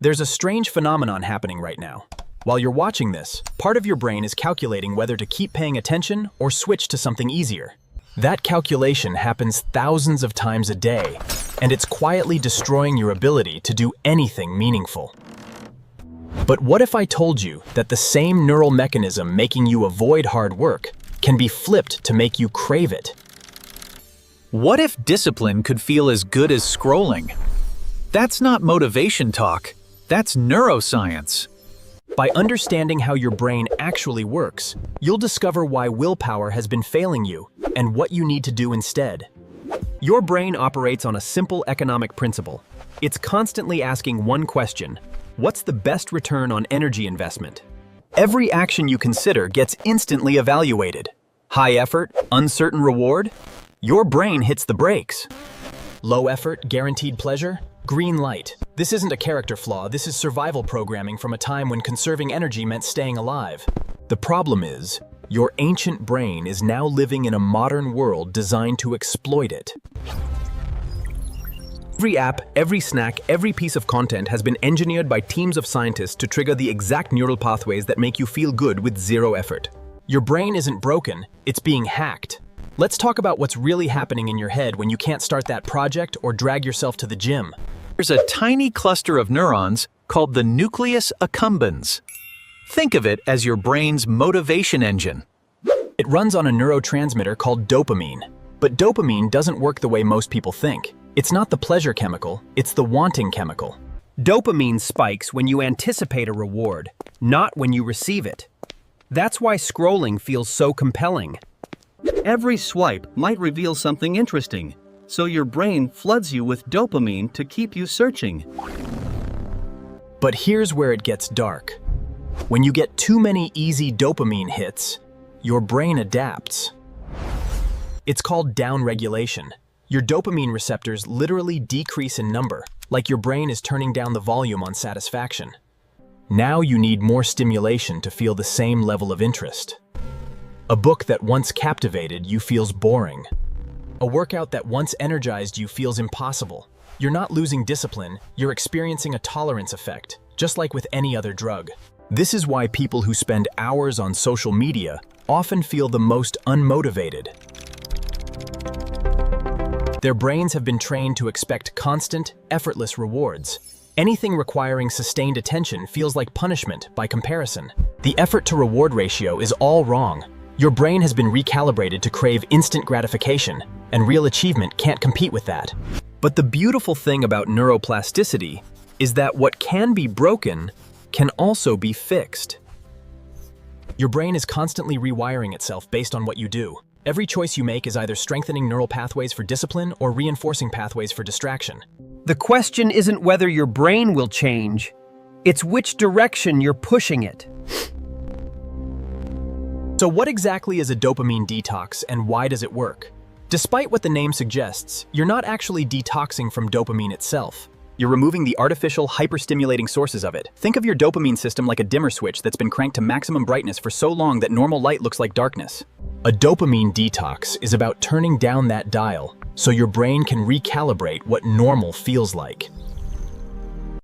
There's a strange phenomenon happening right now. While you're watching this, part of your brain is calculating whether to keep paying attention or switch to something easier. That calculation happens thousands of times a day, and it's quietly destroying your ability to do anything meaningful. But what if I told you that the same neural mechanism making you avoid hard work can be flipped to make you crave it? What if discipline could feel as good as scrolling? That's not motivation talk, that's neuroscience. By understanding how your brain actually works, you'll discover why willpower has been failing you and what you need to do instead. Your brain operates on a simple economic principle. It's constantly asking one question: what's the best return on energy investment? Every action you consider gets instantly evaluated. High effort, uncertain reward? Your brain hits the brakes. Low effort, guaranteed pleasure? Green light. This isn't a character flaw, this is survival programming from a time when conserving energy meant staying alive. The problem is, your ancient brain is now living in a modern world designed to exploit it. Every app, every snack, every piece of content has been engineered by teams of scientists to trigger the exact neural pathways that make you feel good with zero effort. Your brain isn't broken, it's being hacked. Let's talk about what's really happening in your head when you can't start that project or drag yourself to the gym. There's a tiny cluster of neurons called the nucleus accumbens. Think of it as your brain's motivation engine. It runs on a neurotransmitter called dopamine. But dopamine doesn't work the way most people think. It's not the pleasure chemical, it's the wanting chemical. Dopamine spikes when you anticipate a reward, not when you receive it. That's why scrolling feels so compelling. Every swipe might reveal something interesting, so your brain floods you with dopamine to keep you searching. But here's where it gets dark. When you get too many easy dopamine hits, your brain adapts. It's called down-regulation. Your dopamine receptors literally decrease in number, like your brain is turning down the volume on satisfaction. Now you need more stimulation to feel the same level of interest. A book that once captivated you feels boring. A workout that once energized you feels impossible. You're not losing discipline, you're experiencing a tolerance effect, just like with any other drug. This is why people who spend hours on social media often feel the most unmotivated. Their brains have been trained to expect constant, effortless rewards. Anything requiring sustained attention feels like punishment by comparison. The effort-to-reward ratio is all wrong. Your brain has been recalibrated to crave instant gratification, and real achievement can't compete with that. But the beautiful thing about neuroplasticity is that what can be broken can also be fixed. Your brain is constantly rewiring itself based on what you do. Every choice you make is either strengthening neural pathways for discipline or reinforcing pathways for distraction. The question isn't whether your brain will change, it's which direction you're pushing it. So what exactly is a dopamine detox and why does it work? Despite what the name suggests, you're not actually detoxing from dopamine itself. You're removing the artificial, hyper-stimulating sources of it. Think of your dopamine system like a dimmer switch that's been cranked to maximum brightness for so long that normal light looks like darkness. A dopamine detox is about turning down that dial so your brain can recalibrate what normal feels like.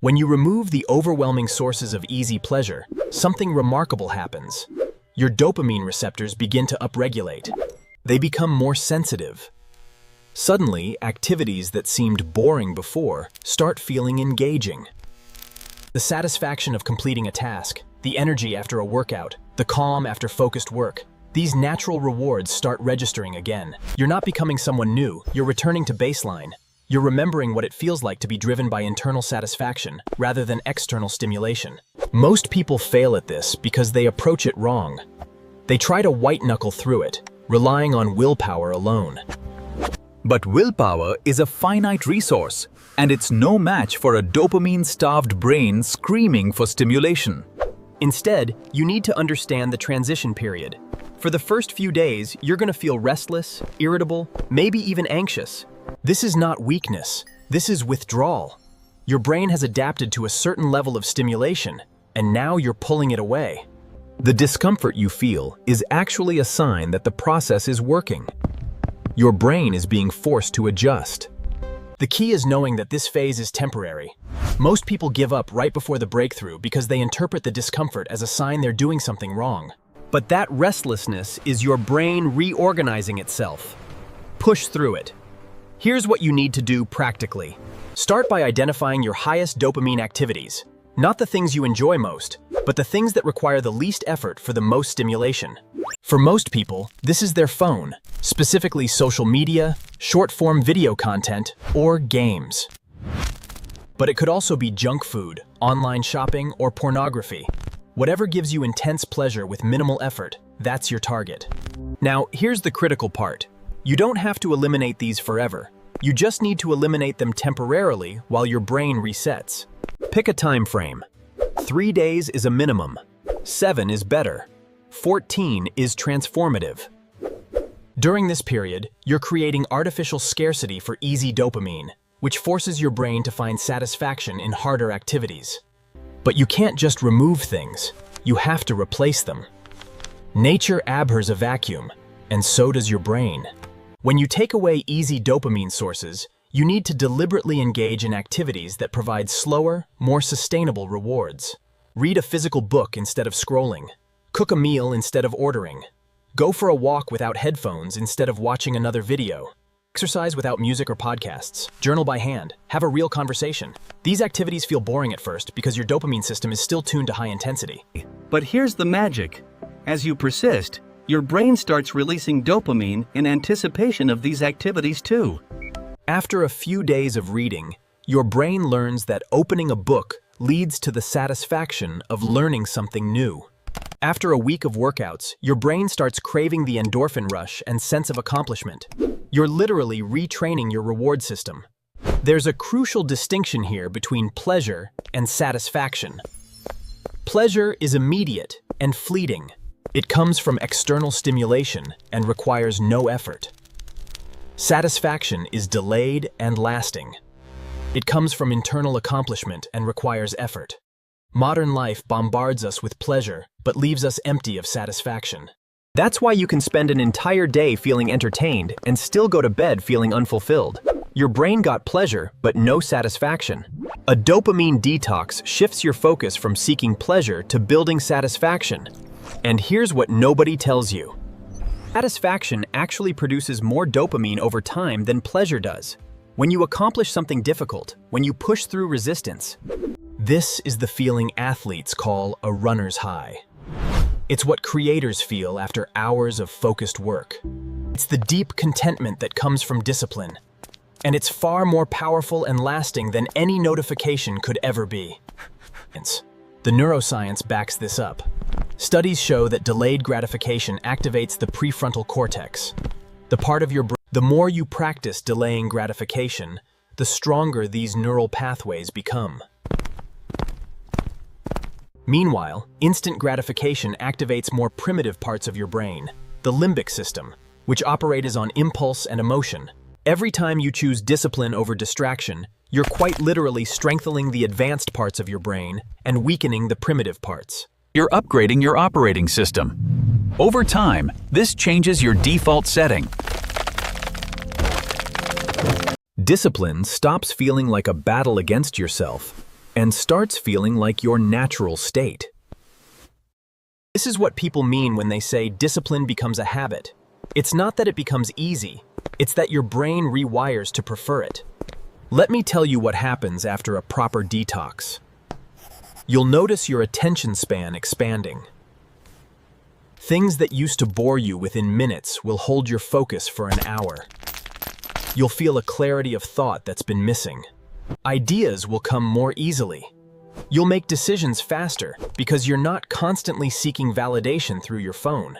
When you remove the overwhelming sources of easy pleasure, something remarkable happens. Your dopamine receptors begin to upregulate. They become more sensitive. Suddenly, activities that seemed boring before start feeling engaging. The satisfaction of completing a task, the energy after a workout, the calm after focused work, these natural rewards start registering again. You're not becoming someone new, you're returning to baseline. You're remembering what it feels like to be driven by internal satisfaction rather than external stimulation. Most people fail at this because they approach it wrong. They try to white-knuckle through it, relying on willpower alone. But willpower is a finite resource, and it's no match for a dopamine-starved brain screaming for stimulation. Instead, you need to understand the transition period. For the first few days, you're going to feel restless, irritable, maybe even anxious. This is not weakness, this is withdrawal. Your brain has adapted to a certain level of stimulation, and now you're pulling it away. The discomfort you feel is actually a sign that the process is working. Your brain is being forced to adjust. The key is knowing that this phase is temporary. Most people give up right before the breakthrough because they interpret the discomfort as a sign they're doing something wrong. But that restlessness is your brain reorganizing itself. Push through it. Here's what you need to do practically. Start by identifying your highest dopamine activities. Not the things you enjoy most, but the things that require the least effort for the most stimulation. For most people, this is their phone, specifically social media, short-form video content, or games. But it could also be junk food, online shopping, or pornography. Whatever gives you intense pleasure with minimal effort, that's your target. Now, here's the critical part. You don't have to eliminate these forever. You just need to eliminate them temporarily while your brain resets. Pick a time frame. 3 days is a minimum. 7 is better. 14 is transformative. During this period, you're creating artificial scarcity for easy dopamine, which forces your brain to find satisfaction in harder activities. But you can't just remove things, you have to replace them. Nature abhors a vacuum, and so does your brain. When you take away easy dopamine sources, you need to deliberately engage in activities that provide slower, more sustainable rewards. Read a physical book instead of scrolling. Cook a meal instead of ordering. Go for a walk without headphones instead of watching another video. Exercise without music or podcasts. Journal by hand. Have a real conversation. These activities feel boring at first because your dopamine system is still tuned to high intensity. But here's the magic. As you persist, your brain starts releasing dopamine in anticipation of these activities too. After a few days of reading, your brain learns that opening a book leads to the satisfaction of learning something new. After a week of workouts, your brain starts craving the endorphin rush and sense of accomplishment. You're literally retraining your reward system. There's a crucial distinction here between pleasure and satisfaction. Pleasure is immediate and fleeting. It comes from external stimulation and requires no effort. Satisfaction is delayed and lasting. It comes from internal accomplishment and requires effort. Modern life bombards us with pleasure, but leaves us empty of satisfaction. That's why you can spend an entire day feeling entertained and still go to bed feeling unfulfilled. Your brain got pleasure, but no satisfaction. A dopamine detox shifts your focus from seeking pleasure to building satisfaction. And here's what nobody tells you. Satisfaction actually produces more dopamine over time than pleasure does. When you accomplish something difficult, when you push through resistance, this is the feeling athletes call a runner's high. It's what creators feel after hours of focused work. It's the deep contentment that comes from discipline. And it's far more powerful and lasting than any notification could ever be. The neuroscience backs this up. Studies show that delayed gratification activates the prefrontal cortex. The part of your brain. The more you practice delaying gratification, the stronger these neural pathways become. Meanwhile, instant gratification activates more primitive parts of your brain, the limbic system, which operates on impulse and emotion. Every time you choose discipline over distraction, you're quite literally strengthening the advanced parts of your brain and weakening the primitive parts. You're upgrading your operating system. Over time, this changes your default setting. Discipline stops feeling like a battle against yourself and starts feeling like your natural state. This is what people mean when they say discipline becomes a habit. It's not that it becomes easy, it's that your brain rewires to prefer it. Let me tell you what happens after a proper detox. You'll notice your attention span expanding. Things that used to bore you within minutes will hold your focus for an hour. You'll feel a clarity of thought that's been missing. Ideas will come more easily. You'll make decisions faster because you're not constantly seeking validation through your phone.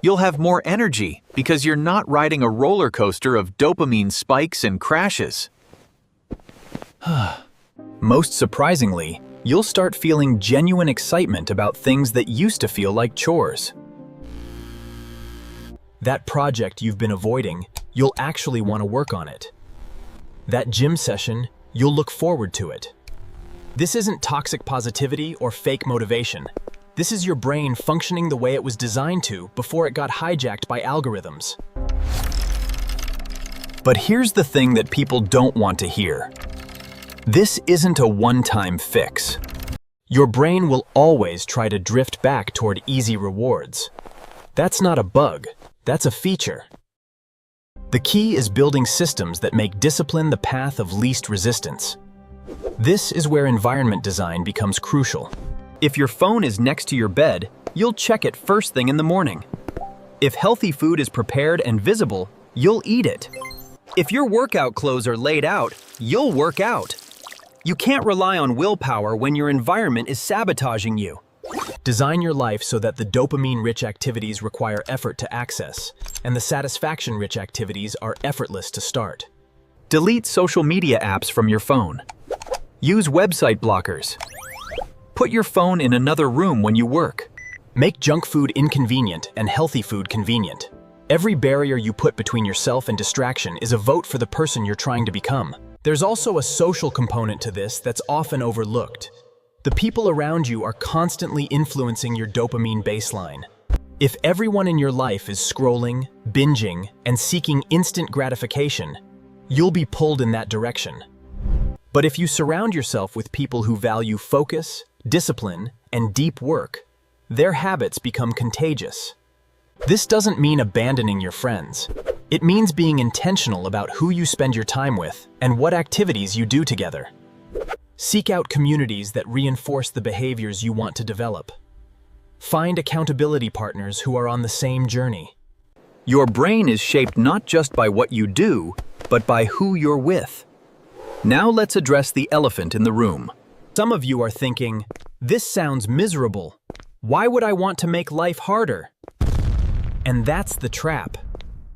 You'll have more energy because you're not riding a roller coaster of dopamine spikes and crashes. Most surprisingly, you'll start feeling genuine excitement about things that used to feel like chores. That project you've been avoiding, you'll actually want to work on it. That gym session, you'll look forward to it. This isn't toxic positivity or fake motivation. This is your brain functioning the way it was designed to before it got hijacked by algorithms. But here's the thing that people don't want to hear. This isn't a one-time fix. Your brain will always try to drift back toward easy rewards. That's not a bug, that's a feature. The key is building systems that make discipline the path of least resistance. This is where environment design becomes crucial. If your phone is next to your bed, you'll check it first thing in the morning. If healthy food is prepared and visible, you'll eat it. If your workout clothes are laid out, you'll work out. You can't rely on willpower when your environment is sabotaging you. Design your life so that the dopamine-rich activities require effort to access, and the satisfaction-rich activities are effortless to start. Delete social media apps from your phone. Use website blockers. Put your phone in another room when you work. Make junk food inconvenient and healthy food convenient. Every barrier you put between yourself and distraction is a vote for the person you're trying to become. There's also a social component to this that's often overlooked. The people around you are constantly influencing your dopamine baseline. If everyone in your life is scrolling, binging, and seeking instant gratification, you'll be pulled in that direction. But if you surround yourself with people who value focus, discipline, and deep work, their habits become contagious. This doesn't mean abandoning your friends. It means being intentional about who you spend your time with and what activities you do together. Seek out communities that reinforce the behaviors you want to develop. Find accountability partners who are on the same journey. Your brain is shaped not just by what you do, but by who you're with. Now let's address the elephant in the room. Some of you are thinking, this sounds miserable. Why would I want to make life harder? And that's the trap.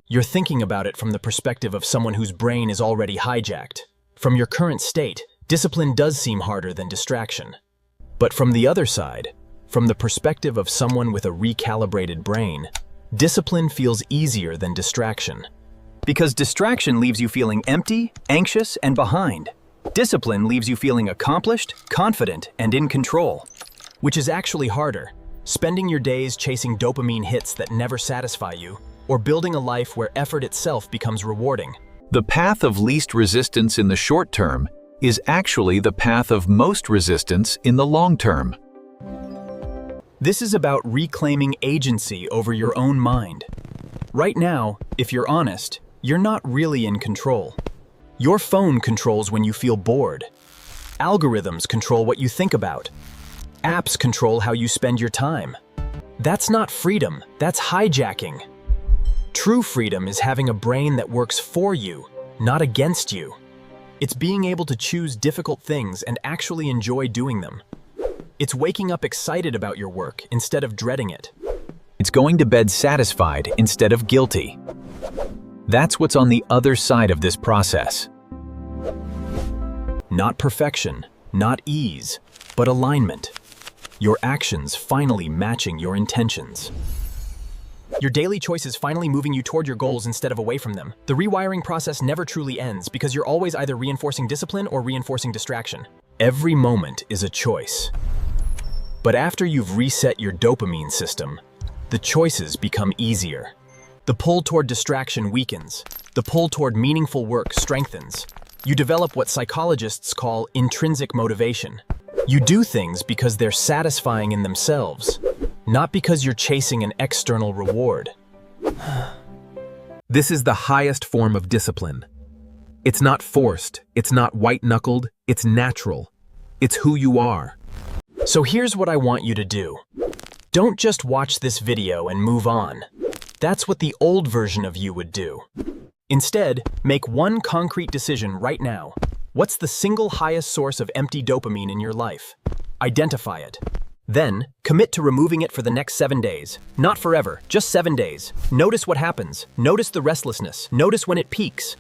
You're thinking about it from the perspective of someone whose brain is already hijacked. From your current state, discipline does seem harder than distraction. But from the other side, from the perspective of someone with a recalibrated brain, discipline feels easier than distraction. Because distraction leaves you feeling empty, anxious, and behind. Discipline leaves you feeling accomplished, confident, and in control. Which is actually harder, spending your days chasing dopamine hits that never satisfy you, or building a life where effort itself becomes rewarding. The path of least resistance in the short term is actually the path of most resistance in the long term. This is about reclaiming agency over your own mind. Right now, if you're honest, you're not really in control. Your phone controls when you feel bored. Algorithms control what you think about. Apps control how you spend your time. That's not freedom, that's hijacking. True freedom is having a brain that works for you, not against you. It's being able to choose difficult things and actually enjoy doing them. It's waking up excited about your work instead of dreading it. It's going to bed satisfied instead of guilty. That's what's on the other side of this process. Not perfection, not ease, but alignment. Your actions finally matching your intentions. Your daily choices finally moving you toward your goals instead of away from them. The rewiring process never truly ends because you're always either reinforcing discipline or reinforcing distraction. Every moment is a choice. But after you've reset your dopamine system, the choices become easier. The pull toward distraction weakens. The pull toward meaningful work strengthens. You develop what psychologists call intrinsic motivation. You do things because they're satisfying in themselves, not because you're chasing an external reward. This is the highest form of discipline. It's not forced, it's not white-knuckled, it's natural. It's who you are. So here's what I want you to do. Don't just watch this video and move on. That's what the old version of you would do. Instead, make one concrete decision right now. What's the single highest source of empty dopamine in your life? Identify it. Then, commit to removing it for the next 7 days. Not forever, just 7 days. Notice what happens. Notice the restlessness. Notice when it peaks.